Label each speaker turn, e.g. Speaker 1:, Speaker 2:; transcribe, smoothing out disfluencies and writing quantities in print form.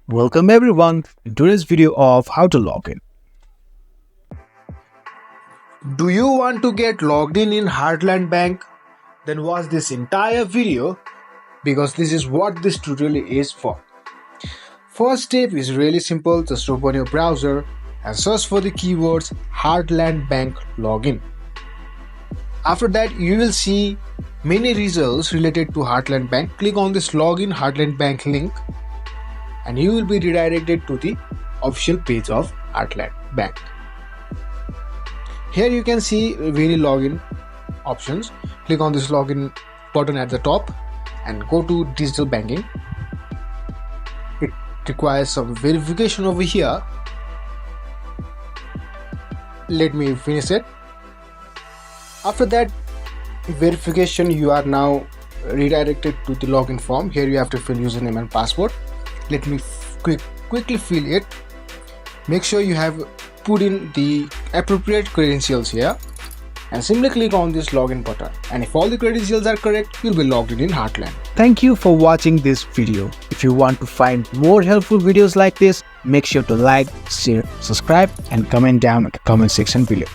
Speaker 1: Welcome everyone in today's video of how to log in.
Speaker 2: Do you want to get logged in Heartland Bank? Then watch this entire video because this is what this tutorial is for. First step is really simple. Just open your browser and search for the keywords Heartland Bank login. After that, you will see many results related to Heartland Bank. Click on this login Heartland Bank link and you will be redirected to the official page of Heartland Bank. Here you can see many login options. Click on this login button at the top and go to digital banking. It requires some verification over here. Let me finish it. After that verification, you are now redirected to the login form. Here you have to fill username and password. Let me quickly fill it. Make sure you have put in the appropriate credentials here and simply click on this login button, and if all the credentials are correct, you'll be logged in Heartland.
Speaker 1: Thank you for watching this video. If you want to find more helpful videos like this, make sure to like, share, subscribe and comment down in the comment section below.